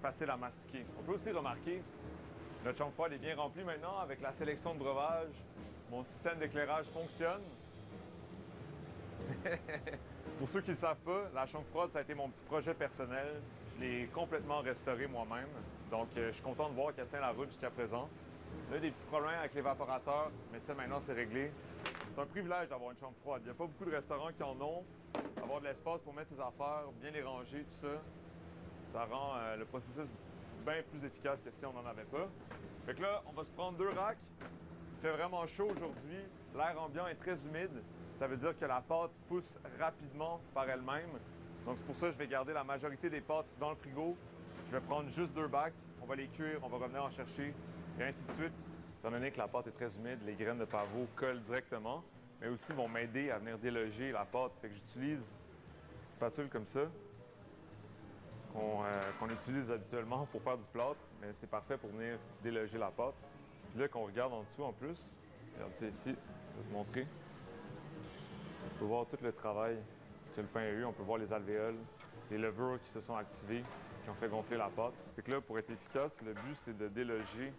facile à mastiquer. On peut aussi remarquer, notre chambre froide est bien remplie maintenant avec la sélection de breuvages. Mon système d'éclairage fonctionne. Pour ceux qui ne le savent pas, la chambre froide, ça a été mon petit projet personnel. Je l'ai complètement restauré moi-même. Donc, je suis content de voir qu'elle tient la route jusqu'à présent. On a des petits problèmes avec l'évaporateur, mais ça, maintenant, c'est réglé. C'est un privilège d'avoir une chambre froide. Il n'y a pas beaucoup de restaurants qui en ont. Avoir de l'espace pour mettre ses affaires, bien les ranger, tout ça, ça rend le processus bien plus efficace que si on n'en avait pas. Fait que là, on va se prendre 2 racks. Il fait vraiment chaud aujourd'hui. L'air ambiant est très humide. Ça veut dire que la pâte pousse rapidement par elle-même. Donc c'est pour ça que je vais garder la majorité des pâtes dans le frigo. Je vais prendre juste 2 bacs. On va les cuire, on va revenir en chercher, et ainsi de suite. Étant donné que la pâte est très humide, les graines de pavot collent directement, mais aussi vont m'aider à venir déloger la pâte. Fait que j'utilise une petite spatule comme ça, qu'on utilise habituellement pour faire du plâtre, mais c'est parfait pour venir déloger la pâte. Puis là, qu'on regarde en dessous en plus, regarde ça ici, je vais te montrer. On peut voir tout le travail que le pain a eu. On peut voir les alvéoles, les levures qui se sont activées, qui ont fait gonfler la pâte. Fait que là, pour être efficace, le but, c'est de déloger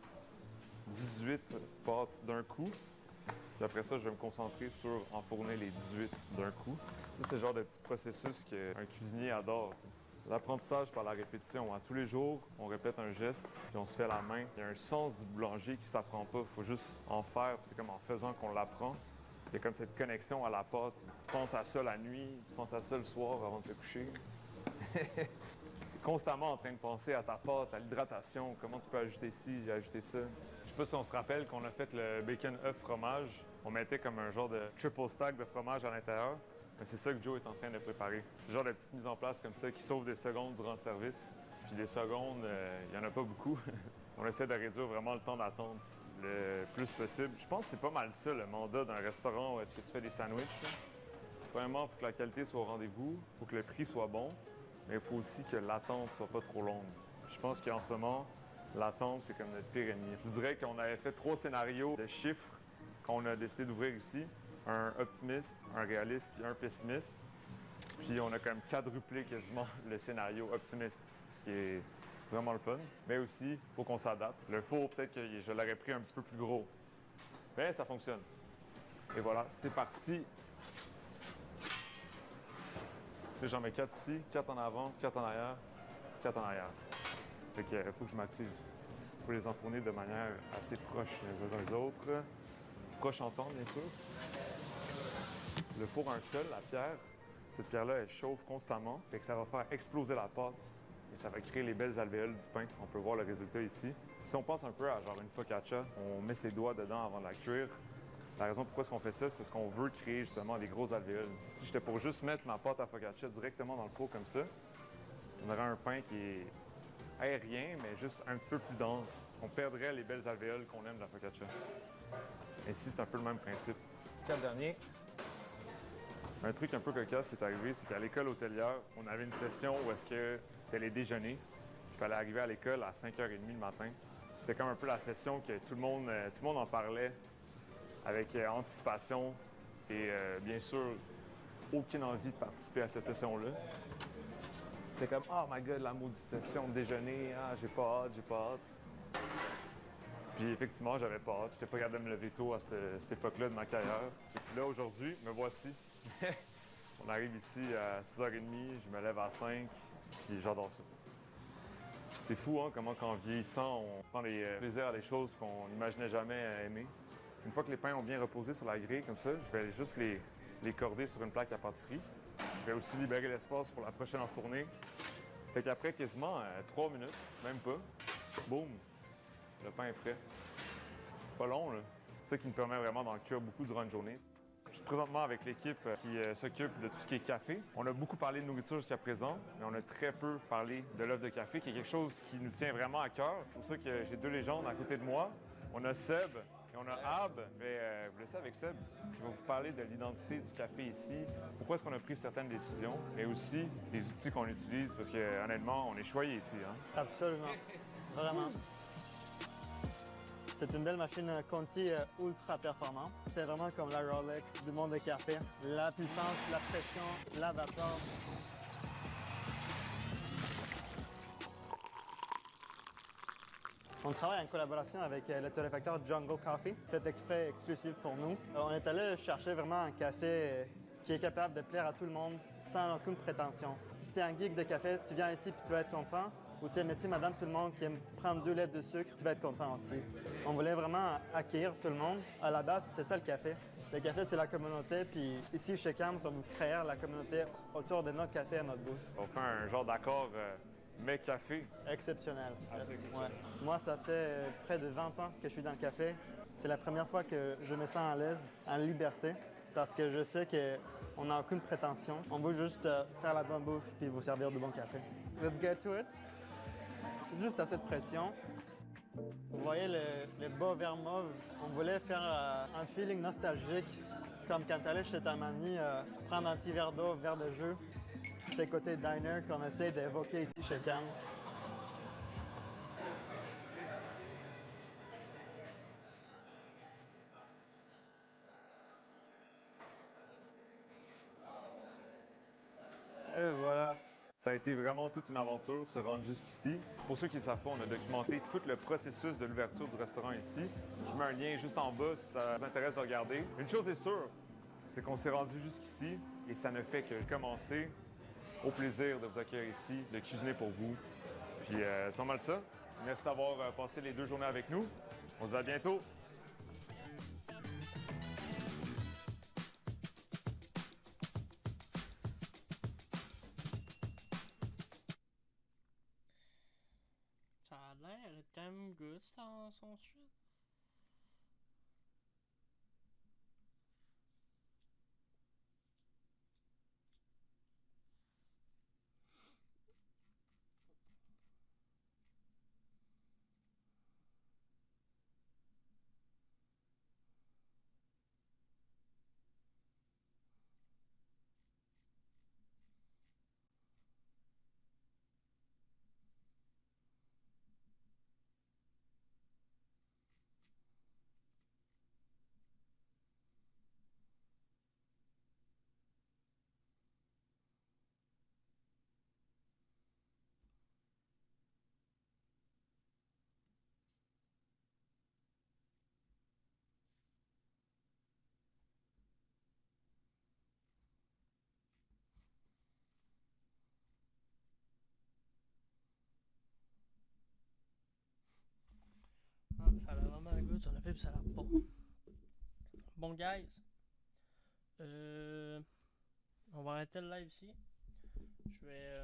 18 pâtes d'un coup. Puis après ça, je vais me concentrer sur enfourner les 18 d'un coup. Ça, c'est le genre de petit processus qu'un cuisinier adore. L'apprentissage par la répétition. Tous les jours, on répète un geste, puis on se fait la main. Il y a un sens du boulanger qui ne s'apprend pas. Il faut juste en faire, puis c'est comme en faisant qu'on l'apprend. Il y a comme cette connexion à la pâte. Tu penses à ça la nuit, tu penses à ça le soir avant de te coucher. Tu es constamment en train de penser à ta pâte, à l'hydratation, comment tu peux ajouter ci, ajouter ça. Je sais pas si on se rappelle qu'on a fait le bacon œuf fromage. On mettait comme un genre de triple stack de fromage à l'intérieur. Mais c'est ça que Joe est en train de préparer. C'est le genre de petite mise en place comme ça qui sauve des secondes durant le service. Puis des secondes, il n'y en a pas beaucoup. On essaie de réduire vraiment le temps d'attente le plus possible. Je pense que c'est pas mal ça, le mandat d'un restaurant où est-ce que tu fais des sandwichs. Premièrement, il faut que la qualité soit au rendez-vous, il faut que le prix soit bon, mais il faut aussi que l'attente soit pas trop longue. Je pense qu'en ce moment, l'attente, c'est comme notre pire ennemi. Je vous dirais qu'on avait fait 3 scénarios de chiffres qu'on a décidé d'ouvrir ici. Un optimiste, un réaliste, puis un pessimiste. Puis on a quand même quadruplé quasiment le scénario optimiste, ce qui est vraiment le fun. Mais aussi, il faut qu'on s'adapte. Le four, peut-être que je l'aurais pris un petit peu plus gros. Mais ça fonctionne. Et voilà, c'est parti. J'en mets 4 ici, 4 en avant, 4 en arrière, 4 en arrière. Fait qu'il faut que je m'active. Il faut les enfourner de manière assez proche les uns des autres. Proche en temps, bien sûr. Le four a un sol, la pierre. Cette pierre-là, elle chauffe constamment. Fait que ça va faire exploser la pâte et ça va créer les belles alvéoles du pain. On peut voir le résultat ici. Si on pense un peu à genre une focaccia, on met ses doigts dedans avant de la cuire. La raison pourquoi est-ce qu'on fait ça, c'est parce qu'on veut créer justement des grosses alvéoles. Si j'étais pour juste mettre ma pâte à focaccia directement dans le four comme ça, on aurait un pain qui est aérien, mais juste un petit peu plus dense. On perdrait les belles alvéoles qu'on aime de la focaccia. Et ici, c'est un peu le même principe. 4 derniers. Un truc un peu cocasse qui est arrivé, c'est qu'à l'école hôtelière, on avait une session où est-ce que c'était les déjeuners. Il fallait arriver à l'école à 5h30 le matin. C'était comme un peu la session que tout le monde en parlait avec anticipation et bien sûr, aucune envie de participer à cette session-là. C'était comme « Oh my God, la maudite session de déjeuner, ah, j'ai pas hâte, j'ai pas hâte. » Puis effectivement, j'avais pas hâte. J'étais pas capable de me lever tôt à cette époque-là de ma carrière. Et puis là, aujourd'hui, me voici. On arrive ici à 6h30, je me lève à 5, puis j'adore ça. C'est fou, hein, comment qu'en vieillissant, on prend des plaisirs à des choses qu'on n'imaginait jamais aimer. Une fois que les pains ont bien reposé sur la grille, comme ça, je vais juste les corder sur une plaque à pâtisserie. Je vais aussi libérer l'espace pour la prochaine enfournée. Fait qu'après quasiment 3 minutes, même pas, boum, le pain est prêt. Pas long, là. C'est ça qui me permet vraiment d'en cuire beaucoup durant une journée. Je suis présentement avec l'équipe qui s'occupe de tout ce qui est café. On a beaucoup parlé de nourriture jusqu'à présent, mais on a très peu parlé de l'œuf de café, qui est quelque chose qui nous tient vraiment à cœur. C'est pour ça que j'ai 2 légendes à côté de moi. On a Seb et on a Ab. Je vais vous laisser avec Seb. Je vais vous parler de l'identité du café ici, pourquoi est-ce qu'on a pris certaines décisions, mais aussi des outils qu'on utilise, parce que honnêtement, on est choyés ici. Hein? Absolument. Vraiment. C'est une belle machine Conti ultra performante. C'est vraiment comme la Rolex du monde de café. La puissance, la pression, la vapeur. On travaille en collaboration avec le torréfacteur Jungle Coffee, fait exprès exclusif pour nous. On est allé chercher vraiment un café qui est capable de plaire à tout le monde sans aucune prétention. Tu es un geek de café, tu viens ici puis tu vas être content. Ou tu es monsieur, madame, tout le monde qui aime prendre 2 lettres de sucre, tu vas être content aussi. On voulait vraiment accueillir tout le monde. À la base, c'est ça le café. Le café, c'est la communauté, puis ici, chez Cams, on veut créer la communauté autour de notre café et notre bouffe. On fait un genre d'accord mais café. Exceptionnel. Assez exceptionnel. Ouais. Moi, ça fait près de 20 ans que je suis dans le café. C'est la première fois que je me sens à l'aise, en liberté, parce que je sais qu'on n'a aucune prétention. On veut juste faire la bonne bouffe puis vous servir du bon café. Let's get to it. Juste à cette pression. Vous voyez le bas vert mauve. On voulait faire un feeling nostalgique, comme quand tu allais chez ta mamie prendre un petit verre d'eau, verre de jus. C'est le côté diner qu'on essaie d'évoquer ici chez Cams. Et voilà. Ça a été vraiment toute une aventure se rendre jusqu'ici. Pour ceux qui ne le savent pas, on a documenté tout le processus de l'ouverture du restaurant ici. Je mets un lien juste en bas si ça vous intéresse de regarder. Une chose est sûre, c'est qu'on s'est rendu jusqu'ici et ça ne fait que commencer. Au plaisir de vous accueillir ici, de cuisiner pour vous. Puis c'est pas mal ça. Merci d'avoir passé les 2 journées avec nous. On se dit à bientôt. Ça a l'air quand même good son shit. Ah, ça a l'air vraiment good, son effet, puis ça a l'air bon. Bon, guys. On va arrêter le live ici. Je vais